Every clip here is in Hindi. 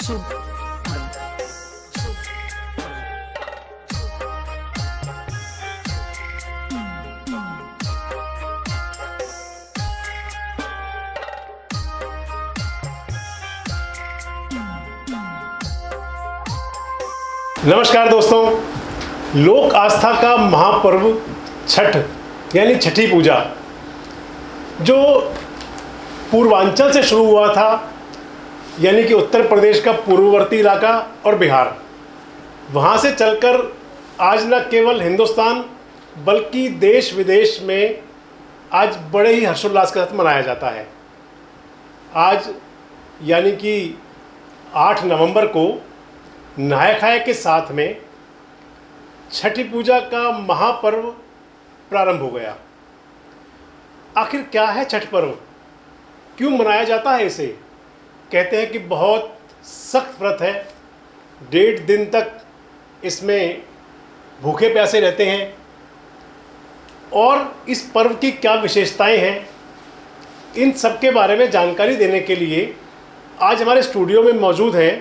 शुभ नमस्कार दोस्तों, लोक आस्था का महापर्व छठ यानी छठी पूजा जो पूर्वांचल से शुरू हुआ था, यानी कि उत्तर प्रदेश का पूर्ववर्ती इलाका और बिहार, वहाँ से चलकर आज न केवल हिंदुस्तान बल्कि देश विदेश में आज बड़े ही हर्षोल्लास के साथ मनाया जाता है। आज यानी कि 8 नवंबर को नहाय खाए के साथ में छठी पूजा का महापर्व प्रारंभ हो गया। आखिर क्या है छठ पर्व, क्यों मनाया जाता है इसे? कहते हैं कि बहुत सख्त व्रत है, 1.5 दिन तक इसमें भूखे प्यासे रहते हैं। और इस पर्व की क्या विशेषताएं हैं, इन सब के बारे में जानकारी देने के लिए आज हमारे स्टूडियो में मौजूद हैं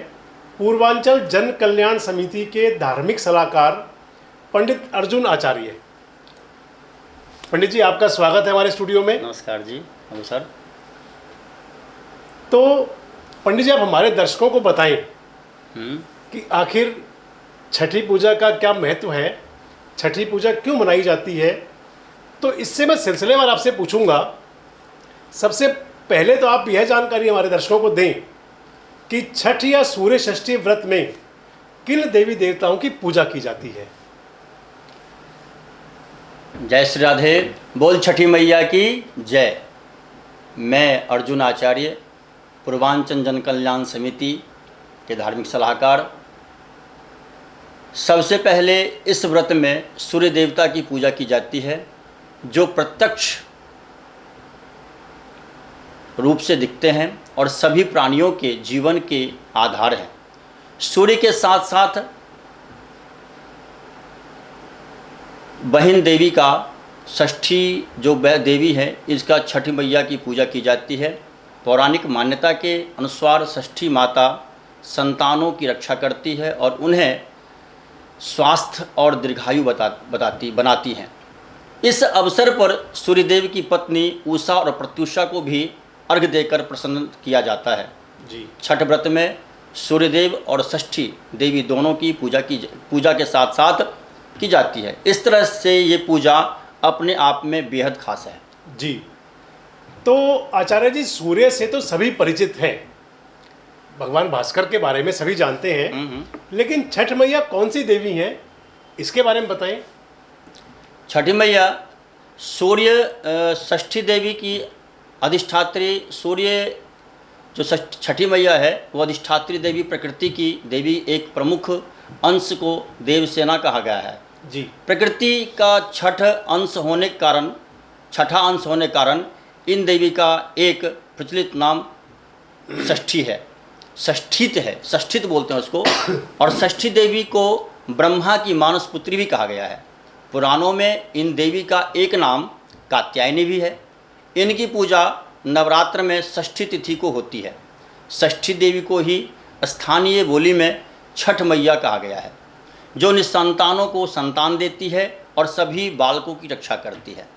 पूर्वांचल जन कल्याण समिति के धार्मिक सलाहकार पंडित अर्जुन आचार्य। पंडित जी, आपका स्वागत है हमारे स्टूडियो में। नमस्कार जी। Hello sir. तो पंडित जी, आप हमारे दर्शकों को बताएं कि आखिर छठी पूजा का क्या महत्व है, छठी पूजा क्यों मनाई जाती है। तो इससे मैं सिलसिलेवार आपसे पूछूंगा। सबसे पहले तो आप यह जानकारी हमारे दर्शकों को दें कि छठ या सूर्य षष्ठी व्रत में किन देवी देवताओं की पूजा की जाती है। जय श्री राधे, बोल छठी मैया की जय। मैं अर्जुन आचार्य, पूर्वांचल जन कल्याण समिति के धार्मिक सलाहकार। सबसे पहले इस व्रत में सूर्य देवता की पूजा की जाती है, जो प्रत्यक्ष रूप से दिखते हैं और सभी प्राणियों के जीवन के आधार हैं। सूर्य के साथ साथ बहिन देवी का षष्ठी जो देवी है, इसका छठी मैया की पूजा की जाती है। पौराणिक मान्यता के अनुसार षष्ठी माता संतानों की रक्षा करती है और उन्हें स्वास्थ्य और दीर्घायु बनाती हैं। इस अवसर पर सूर्यदेव की पत्नी उषा और प्रत्युषा को भी अर्घ देकर प्रसन्न किया जाता है जी। छठ व्रत में सूर्यदेव और षष्ठी देवी दोनों की पूजा के साथ साथ की जाती है। इस तरह से ये पूजा अपने आप में बेहद खास है जी। तो आचार्य जी, सूर्य से तो सभी परिचित हैं, भगवान भास्कर के बारे में सभी जानते हैं, लेकिन छठ मैया कौन सी देवी हैं, इसके बारे में बताएं। छठी मैया सूर्य षष्ठी देवी की अधिष्ठात्री, सूर्य जो छठी मैया है वो अधिष्ठात्री देवी, प्रकृति की देवी, एक प्रमुख अंश को देवसेना कहा गया है जी। प्रकृति का छठा अंश होने के कारण इन देवी का एक प्रचलित नाम षष्ठी है, षष्ठित बोलते हैं उसको। और षष्ठी देवी को ब्रह्मा की मानस पुत्री भी कहा गया है। पुराणों में इन देवी का एक नाम कात्यायनी भी है। इनकी पूजा नवरात्र में षष्ठी तिथि को होती है। षष्ठी देवी को ही स्थानीय बोली में छठ मैया कहा गया है, जो निसंतानों को संतान देती है और सभी बालकों की रक्षा करती है।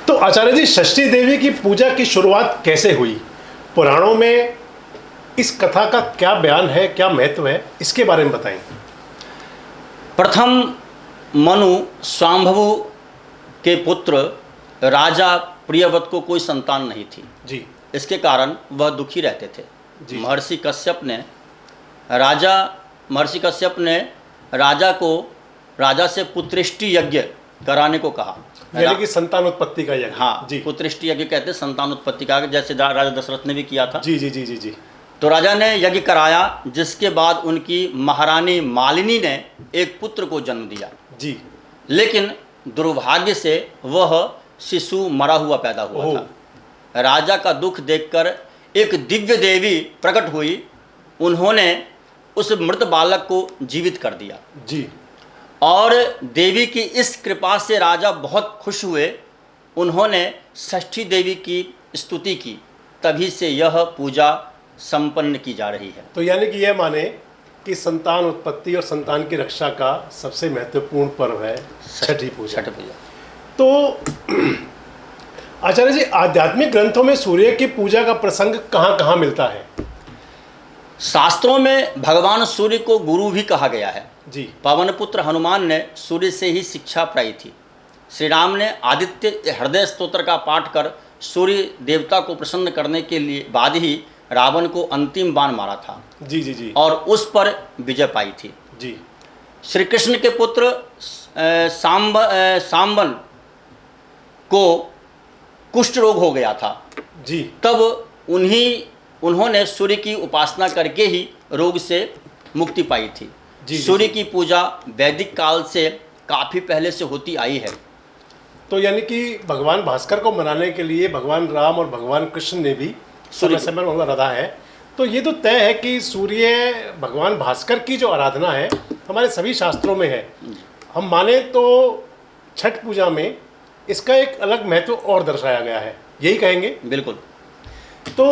तो आचार्य जी, षष्ठी देवी की पूजा की शुरुआत कैसे हुई? पुराणों में इस कथा का क्या बयान है, क्या महत्व है, इसके बारे में बताएं। प्रथम मनु स्वांभवु के पुत्र राजा प्रियव्रत को कोई संतान नहीं थी जी। इसके कारण वह दुखी रहते थे जी। महर्षि कश्यप ने राजा से पुत्रेष्टि यज्ञ कराने को कहा, यानी कि संतान उत्पत्ति का यज्ञ। हाँ जी, पुत्रेष्टि यज्ञ कहते हैं संतान उत्पत्ति का, जैसे राजा दशरथ ने भी किया था जी जी जी जी जी। तो राजा ने यज्ञ कराया, जिसके बाद उनकी महारानी मालिनी ने एक पुत्र को जन्म दिया जी। लेकिन दुर्भाग्य से वह शिशु मरा हुआ पैदा हुआ था। राजा का दुख देखकर एक दिव्य देवी प्रकट हुई। उन्होंने उस मृत बालक को जीवित कर दिया जी। और देवी की इस कृपा से राजा बहुत खुश हुए। उन्होंने षष्ठी देवी की स्तुति की। तभी से यह पूजा संपन्न की जा रही है। तो यानी कि यह माने कि संतान उत्पत्ति और संतान की रक्षा का सबसे महत्वपूर्ण पर्व है छठी पूजा। छठ पूजा तो आचार्य जी, आध्यात्मिक ग्रंथों में सूर्य की पूजा का प्रसंग कहाँ कहाँ मिलता है? शास्त्रों में भगवान सूर्य को गुरु भी कहा गया है। जी। पवन पुत्र हनुमान ने सूर्य से ही शिक्षा पाई थी। श्री राम ने आदित्य हृदय स्तोत्र का पाठ कर सूर्य देवता को प्रसन्न करने के लिए बाद ही रावण को अंतिम बाण मारा था। जी जी जी। और उस पर विजय पाई थी। जी। श्री कृष्ण के पुत्र सांबन को कुष्ठ रोग हो गया था। जी। तब उन्होंने सूर्य की उपासना करके ही रोग से मुक्ति पाई थी। जी, सूर्य जी। की पूजा वैदिक काल से काफ़ी पहले से होती आई है। तो यानी कि भगवान भास्कर को मनाने के लिए भगवान राम और भगवान कृष्ण ने भी समय समय पर आराधा है। तो ये तो तय है कि सूर्य भगवान भास्कर की जो आराधना है हमारे सभी शास्त्रों में है। हम माने तो छठ पूजा में इसका एक अलग महत्व और दर्शाया गया है, यही कहेंगे? बिल्कुल। तो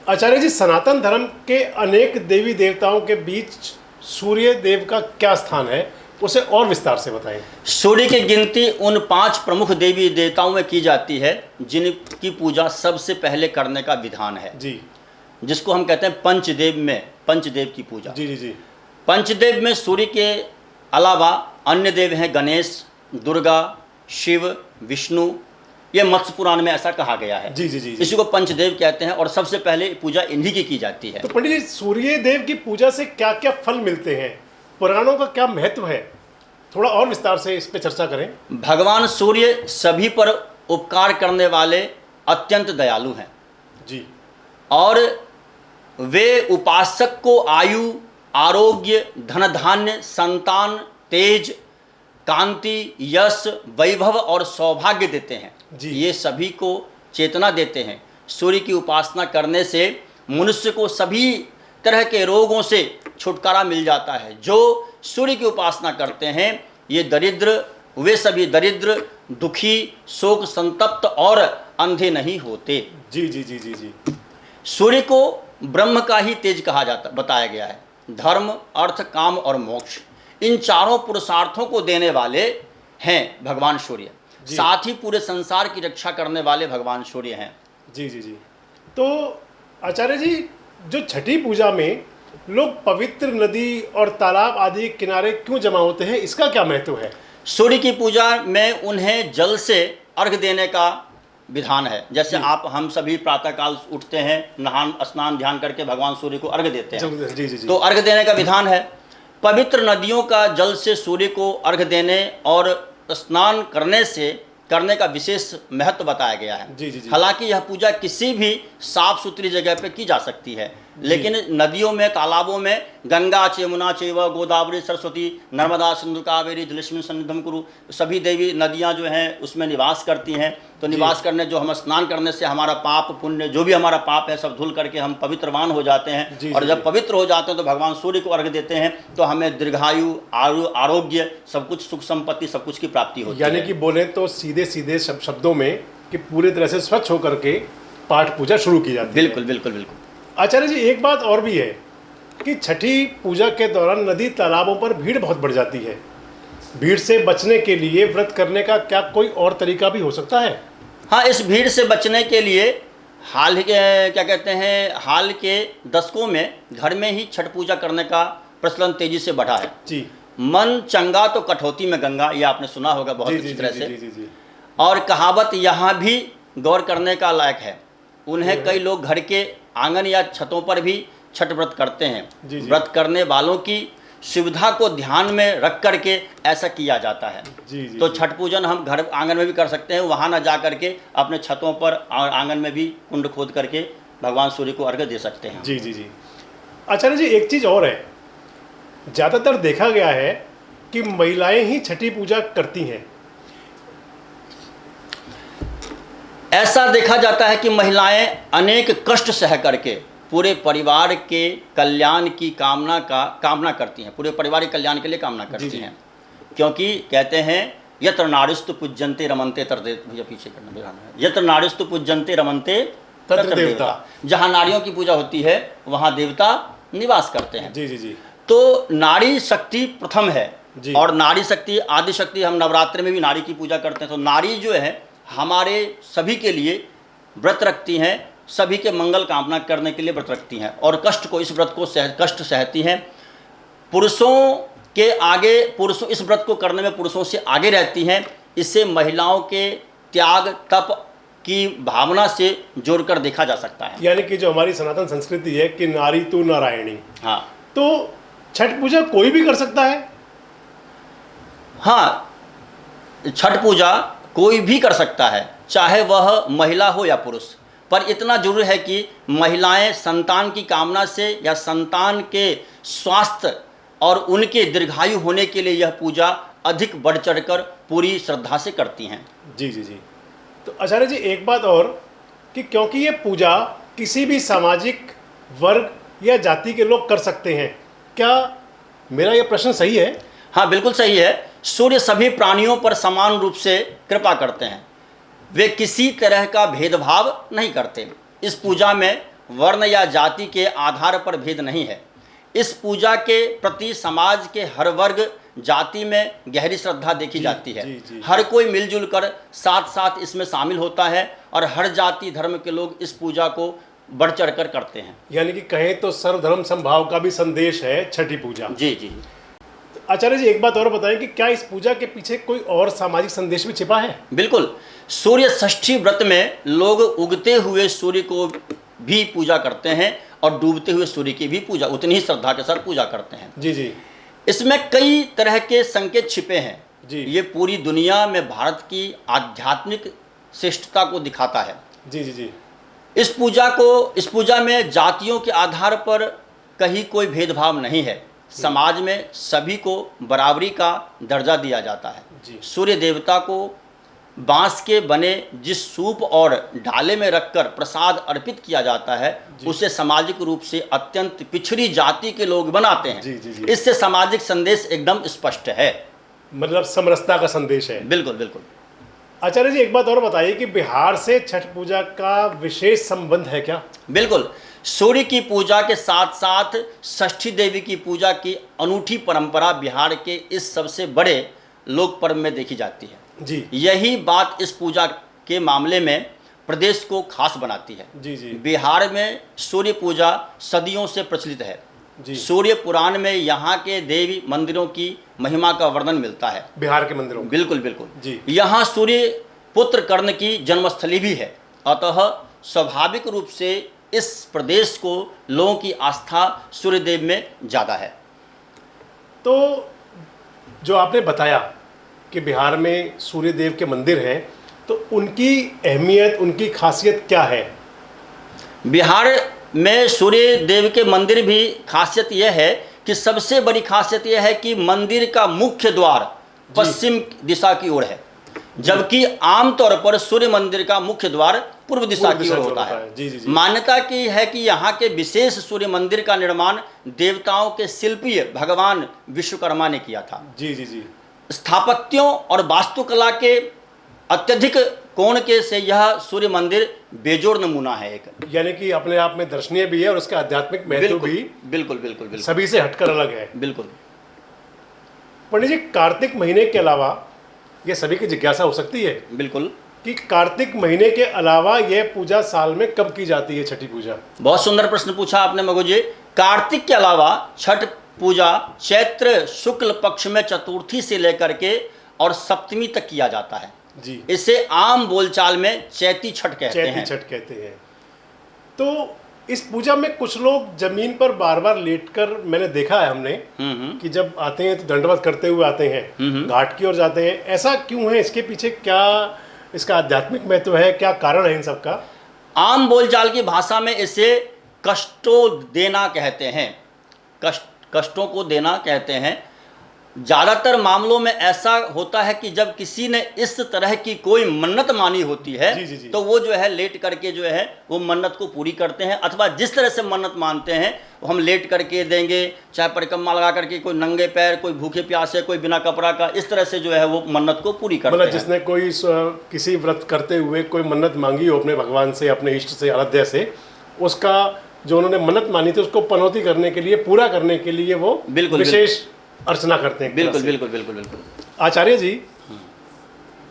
आचार्य जी, सनातन धर्म के अनेक देवी देवताओं के बीच सूर्य देव का क्या स्थान है, उसे और विस्तार से बताएं। सूर्य की गिनती उन 5 प्रमुख देवी देवताओं में की जाती है जिनकी पूजा सबसे पहले करने का विधान है। जी। जिसको हम कहते हैं पंचदेव की पूजा। जी जी जी। पंचदेव में सूर्य के अलावा अन्य देव हैं गणेश, दुर्गा, शिव, विष्णु। ये मत्स्य पुराण में ऐसा कहा गया है। जी जी जी जी। इसी को पंचदेव कहते हैं और सबसे पहले पूजा इन्हीं की जाती है। तो पंडित जी, सूर्य देव की पूजा से क्या क्या फल मिलते हैं, पुराणों का क्या महत्व है, थोड़ा और विस्तार से इस पे चर्चा करें। भगवान सूर्य सभी पर उपकार करने वाले अत्यंत दयालु हैं। जी। और वे उपासक को आयु, आरोग्य, धन धान्य, संतान, तेज, कांति, यश, वैभव और सौभाग्य देते हैं। जी। ये सभी को चेतना देते हैं। सूर्य की उपासना करने से मनुष्य को सभी तरह के रोगों से छुटकारा मिल जाता है। जो सूर्य की उपासना करते हैं वे सभी दरिद्र, दुखी, शोक संतप्त और अंधे नहीं होते। जी जी जी जी जी। सूर्य को ब्रह्म का ही तेज कहा जाता बताया गया है। धर्म, अर्थ, काम और मोक्ष, इन चारों पुरुषार्थों को देने वाले हैं भगवान सूर्य। साथ ही पूरे संसार की रक्षा करने वाले भगवान सूर्य हैं। जी जी जी। तो आचार्य जी, जो छठी पूजा में लोग पवित्र नदी और तालाब आदि के किनारे क्यों जमा होते हैं, इसका क्या महत्व है? सूर्य की पूजा में उन्हें जल से अर्घ देने का विधान है। जैसे हम सभी प्रातःकाल उठते हैं, नहान स्नान ध्यान करके भगवान सूर्य को अर्घ देते हैं। जी जी जी। तो अर्घ देने का विधान है। पवित्र नदियों का जल से सूर्य को अर्घ देने और स्नान करने का विशेष महत्व बताया गया है। जी जी जी। हालांकि यह पूजा किसी भी साफ सुथरी जगह पर की जा सकती है, लेकिन नदियों में, तालाबों में, गंगा यमुना चैव गोदावरी सरस्वती नर्मदा सिंधु कावेरी जलेस्मिन् सन्निधिं कुरु, सभी देवी नदियां जो हैं उसमें निवास करती हैं। तो निवास करने, जो हम स्नान करने से हमारा पाप पुण्य, जो भी हमारा पाप है, सब धुल करके हम पवित्रवान हो जाते हैं। और जब पवित्र हो जाते हैं तो भगवान सूर्य को अर्घ देते हैं, तो हमें दीर्घायु, आरोग्य, सब कुछ, सुख संपत्ति, सब कुछ की प्राप्ति होती है। यानी कि बोले तो सीधे सीधे शब्दों में कि पूरी तरह से स्वच्छ होकर के पाठ पूजा शुरू की जाती है। बिल्कुल बिल्कुल बिल्कुल। आचार्य जी, एक बात और भी है कि छठी पूजा के दौरान नदी तालाबों पर भीड़ बहुत बढ़ जाती है। भीड़ से बचने के लिए व्रत करने का क्या कोई और तरीका भी हो सकता है? हाँ, इस भीड़ से बचने के लिए हाल के दशकों में घर में ही छठ पूजा करने का प्रचलन तेजी से बढ़ा है। जी। मन चंगा तो कठौती में गंगा, ये आपने सुना होगा बहुत अच्छी तरह से। जी जी जी। और कहावत यहाँ भी गौर करने का लायक है। उन्हें कई लोग घर के आंगन या छतों पर भी छठ व्रत करते हैं। व्रत करने वालों की सुविधा को ध्यान में रख करके ऐसा किया जाता है। तो छठ पूजन हम घर आंगन में भी कर सकते हैं, वहाँ ना जा करके अपने छतों पर और आंगन में भी कुंड खोद करके भगवान सूर्य को अर्घ्य दे सकते हैं। जी जी जी। आचार्य जी, एक चीज़ और है, ज़्यादातर देखा गया है कि महिलाएं ही छठी पूजा करती हैं। ऐसा देखा जाता है कि महिलाएं अनेक कष्ट सह करके पूरे परिवार के कल्याण की कामना करती हैं, पूरे परिवार के कल्याण के लिए कामना करती हैं। क्योंकि कहते हैं यत्र नारीस्तु पूज्यन्ते रमन्ते तत्र, भैया पीछे करना, यत्र नारीस्तु पूज्यन्ते रमन्ते तत्र देवता। जहाँ नारियों की पूजा होती है वहाँ देवता निवास करते हैं। जी जी जी। तो नारी शक्ति प्रथम है जी। और नारी शक्ति आदि शक्ति, हम नवरात्रि में भी नारी की पूजा करते हैं। तो नारी जो है हमारे सभी के लिए व्रत रखती हैं, सभी के मंगल कामना करने के लिए व्रत रखती हैं और कष्ट को, इस व्रत को कष्ट सहती हैं। पुरुषों के आगे, पुरुषों इस व्रत को करने में पुरुषों से आगे रहती हैं। इससे महिलाओं के त्याग तप की भावना से जोड़कर देखा जा सकता है। यानी कि जो हमारी सनातन संस्कृति है कि नारी तू नारायणी, हाँ, तो छठ पूजा कोई भी कर सकता है? हाँ, छठ पूजा कोई भी कर सकता है, चाहे वह महिला हो या पुरुष। पर इतना जरूर है कि महिलाएं संतान की कामना से या संतान के स्वास्थ्य और उनके दीर्घायु होने के लिए यह पूजा अधिक बढ़ चढ़कर पूरी श्रद्धा से करती हैं। जी जी जी। तो आचार्य जी एक बात और, कि क्योंकि ये पूजा किसी भी सामाजिक वर्ग या जाति के लोग कर सकते हैं, क्या मेरा ये प्रश्न सही है? हाँ, बिल्कुल सही है। सूर्य सभी प्राणियों पर समान रूप से कृपा करते हैं, वे किसी तरह का भेदभाव नहीं करते। इस पूजा में वर्ण या जाति के आधार पर भेद नहीं है। इस पूजा के प्रति समाज के हर वर्ग जाति में गहरी श्रद्धा देखी जाती है। जी। हर कोई मिलजुल कर साथ साथ इसमें शामिल होता है और हर जाति धर्म के लोग इस पूजा को बढ़ चढ़ कर करते हैं। यानी कि कहें तो सर्वधर्म समभाव का भी संदेश है छठी पूजा। जी जी। आचार्य जी एक बात और बताएं कि क्या इस पूजा के पीछे कोई और सामाजिक संदेश भी छिपा है? बिल्कुल। सूर्य षष्ठी व्रत में लोग उगते हुए सूर्य को भी पूजा करते हैं और डूबते हुए सूर्य की भी पूजा उतनी ही श्रद्धा के साथ पूजा करते हैं। जी जी। इसमें कई तरह के संकेत छिपे हैं जी। ये पूरी दुनिया में भारत की आध्यात्मिक श्रेष्ठता को दिखाता है। जी जी जी। इस पूजा में जातियों के आधार पर कहीं कोई भेदभाव नहीं है। समाज में सभी को बराबरी का दर्जा दिया जाता है। जी। सूर्य देवता को बांस के बने जिस सूप और ढाले में रखकर प्रसाद अर्पित किया जाता है उसे सामाजिक रूप से अत्यंत पिछड़ी जाति के लोग बनाते हैं। जी जी जी। इससे सामाजिक संदेश एकदम स्पष्ट है। मतलब समरसता का संदेश है। बिल्कुल बिल्कुल। आचार्य जी एक बात और बताइए कि बिहार से छठ पूजा का विशेष संबंध है क्या? बिल्कुल। सूर्य की पूजा के साथ साथ षष्ठी देवी की पूजा की अनूठी परंपरा बिहार के इस सबसे बड़े लोक पर्व में देखी जाती है। जी। यही बात इस पूजा के मामले में प्रदेश को खास बनाती है। जी जी। बिहार में सूर्य पूजा सदियों से प्रचलित है। जी। सूर्य पुराण में यहाँ के देवी मंदिरों की महिमा का वर्णन मिलता है। बिहार के मंदिरों में? बिल्कुल बिल्कुल। जी। यहाँ सूर्य पुत्र कर्ण की जन्मस्थली भी है, अतः स्वाभाविक रूप से इस प्रदेश को लोगों की आस्था सूर्यदेव में ज़्यादा है। तो जो आपने बताया कि बिहार में सूर्यदेव के मंदिर हैं, तो उनकी अहमियत, उनकी खासियत क्या है? बिहार में सूर्य देव के मंदिर भी खासियत यह है कि सबसे बड़ी खासियत यह है कि मंदिर का मुख्य द्वार पश्चिम दिशा की ओर है, जबकि आमतौर पर सूर्य मंदिर का मुख्य द्वार पूर्व दिशा की ओर होता है। जी जी जी। मान्यता की है कि यहाँ के विशेष सूर्य मंदिर का निर्माण देवताओं के शिल्पी भगवान विश्वकर्मा ने किया था। जी जी जी। स्थापत्यों और वास्तुकला के अत्यधिक कोण के से यह सूर्य मंदिर बेजोड़ नमूना है एक। यानी कि अपने आप में दर्शनीय भी है और उसका आध्यात्मिक महत्व भी बिल्कुल बिल्कुल बिल्कुल सभी से हटकर अलग है। बिल्कुल। पंडित जी, कार्तिक महीने के अलावा यह सभी की जिज्ञासा हो सकती है बिल्कुल कि कार्तिक महीने के अलावा यह पूजा साल में कब की जाती है, छठी पूजा? बहुत सुंदर प्रश्न पूछा आपने मगो जी। कार्तिक के अलावा छठ पूजा चैत्र शुक्ल पक्ष में चतुर्थी से लेकर के और सप्तमी तक किया जाता है। जी। इसे आम बोलचाल में चैती छठ कहते हैं। चैती छठ कहते हैं। तो इस पूजा में कुछ लोग जमीन पर बार बार लेटकर, मैंने देखा है हमने कि जब आते हैं तो दंडवत करते हुए आते हैं, घाट की ओर जाते हैं। ऐसा क्यों है? इसके पीछे क्या इसका आध्यात्मिक महत्व है? क्या कारण है इन सब का? आम बोलचाल की भाषा में इसे कष्टों देना कहते हैं। कष्टों को देना कहते हैं। ज़्यादातर मामलों में ऐसा होता है कि जब किसी ने इस तरह की कोई मन्नत मानी होती है जी, जी, जी। तो वो जो है लेट करके जो है वो मन्नत को पूरी करते हैं, अथवा जिस तरह से मन्नत मानते हैं वो हम लेट करके देंगे, चाहे परिक्रमा लगा करके, कोई नंगे पैर, कोई भूखे प्यासे, कोई बिना कपड़ा का, इस तरह से जो है वो मन्नत को पूरी करते मतलब हैं। जिसने कोई किसी व्रत करते हुए कोई मन्नत मांगी हो अपने भगवान से, अपने इष्ट से, आराध्य से, उसका जो उन्होंने मन्नत मानी थी उसको पनौती करने के लिए, पूरा करने के लिए वो बिल्कुल विशेष अर्चना करते हैं। बिल्कुल बिल्कुल बिल्कुल बिल्कुल। आचार्य जी,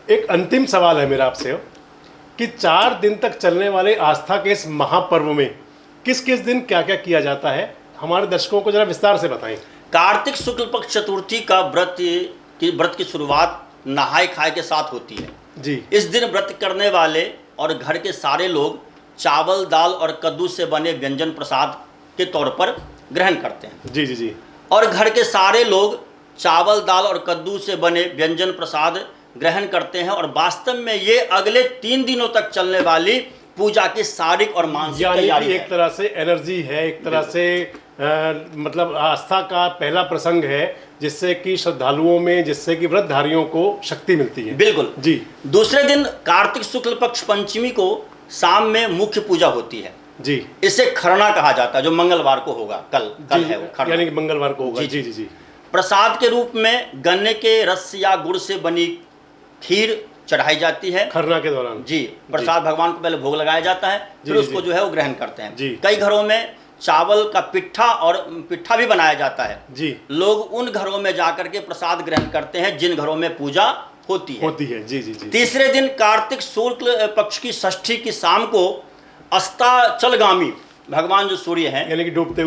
एक अंतिम सवाल है मेरा आपसे कि 4 दिन तक चलने वाले आस्था के इस महापर्व में किस किस दिन क्या क्या किया जाता है, हमारे दर्शकों को जरा विस्तार से बताएं। कार्तिक शुक्ल पक्ष चतुर्थी का व्रत की शुरुआत नहाय खाए के साथ होती है जी। इस दिन व्रत करने वाले और घर के सारे लोग चावल, दाल और कद्दू से बने व्यंजन प्रसाद के तौर पर ग्रहण करते हैं। जी जी जी। और घर के सारे लोग चावल, दाल और कद्दू से बने व्यंजन प्रसाद ग्रहण करते हैं, और वास्तव में ये अगले 3 दिनों तक चलने वाली पूजा की शारीरिक और मानसिक तैयारी है। एक तरह से एनर्जी है, एक तरह से मतलब आस्था का पहला प्रसंग है, जिससे कि श्रद्धालुओं में, जिससे कि व्रतधारियों को शक्ति मिलती है। बिल्कुल जी। दूसरे दिन कार्तिक शुक्ल पक्ष पंचमी को शाम में मुख्य पूजा होती है जी। इसे खरना कहा जाता है, जो मंगलवार को होगा, कल है वो खरना। यानी कि मंगलवार को होगा। जी जी जी। प्रसाद के रूप में गन्ने के रस या गुड़ से बनी खीर चढ़ाई जाती है खरना के दौरान। जी। प्रसाद भगवान को पहले भोग लगाया जाता है, फिर उसको जो है वो ग्रहण करते हैं। कई घरों में चावल का पिट्ठा भी बनाया जाता है जी। लोग उन घरों में जाकर के प्रसाद ग्रहण करते हैं जिन घरों में पूजा होती है। जी जी जी। तीसरे दिन कार्तिक शुक्ल पक्ष की षष्ठी की शाम को अस्ताचलगामी भगवान जो सूर्य हैं, यानी कि डूबते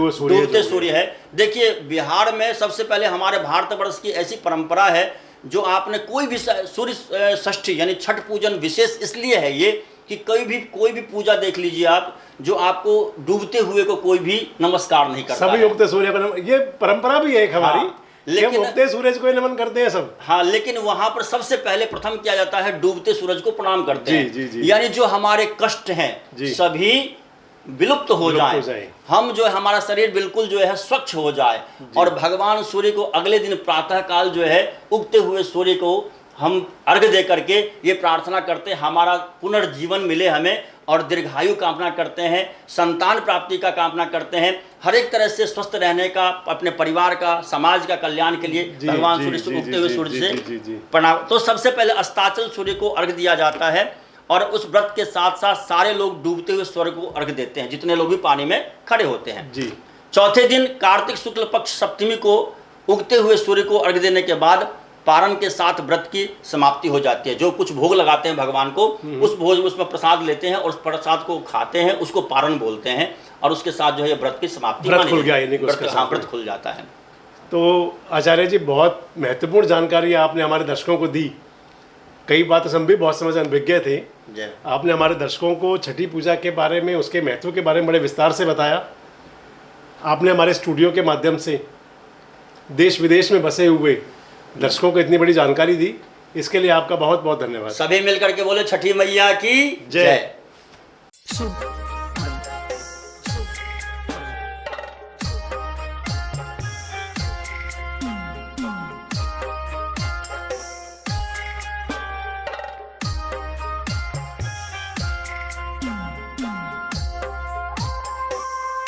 सूर्य है। देखिए, बिहार में सबसे पहले हमारे भारतवर्ष की ऐसी परंपरा है, जो आपने कोई भी सूर्य षष्ठी यानी छठ पूजन विशेष इसलिए है ये कि कोई भी पूजा देख लीजिए आप, जो आपको डूबते हुए को कोई भी नमस्कार नहीं करता। सभी उगते सूर्य को, ये परंपरा भी है एक हमारी। लेकिन उगते सूरज को नमन करते हैं सब। हाँ, लेकिन वहां पर सबसे पहले प्रथम किया जाता है डूबते सूरज को प्रणाम करते हैं। जी, जी, यानी जो हमारे कष्ट हैं सभी विलुप्त हो जाए, हम जो है हमारा शरीर बिल्कुल जो है स्वच्छ हो जाए, और भगवान सूर्य को अगले दिन प्रातः काल जो है उगते हुए सूर्य को हम अर्घ दे करके ये प्रार्थना करते हैं हमारा पुनर्जीवन मिले हमें, और दीर्घायु कामना करते हैं, संतान प्राप्ति का कामना करते हैं, हर एक तरह से स्वस्थ रहने का, अपने परिवार का, समाज का कल्याण के लिए भगवान सूर्य से उगते हुए सूर्य से प्रणाम। तो सबसे पहले अस्ताचल सूर्य को अर्घ दिया जाता है, और उस व्रत के साथ साथ सारे लोग डूबते हुए सूर्य को अर्घ देते हैं, जितने लोग भी पानी में खड़े होते हैं जी। चौथे दिन कार्तिक शुक्ल पक्ष सप्तमी को उगते हुए सूर्य को अर्घ देने के बाद पारण के साथ व्रत की समाप्ति हो जाती है। जो कुछ भोग लगाते हैं भगवान को, उस भोज उसमें प्रसाद लेते हैं और उस प्रसाद को खाते हैं, उसको पारण बोलते हैं, और उसके साथ जो है व्रत की समाप्ति व्रत खुल जाता है। तो आचार्य जी, बहुत महत्वपूर्ण जानकारी आपने हमारे दर्शकों को दी। कई बात हम भी बहुत समझ अनभिज्ञ थे। आपने हमारे दर्शकों को छठी पूजा के बारे में, उसके महत्व के बारे में बड़े विस्तार से बताया। आपने हमारे स्टूडियो के माध्यम से देश विदेश में बसे हुए दर्शकों को इतनी बड़ी जानकारी दी, इसके लिए आपका बहुत बहुत धन्यवाद। सभी मिलकर के बोले छठी मैया की जय।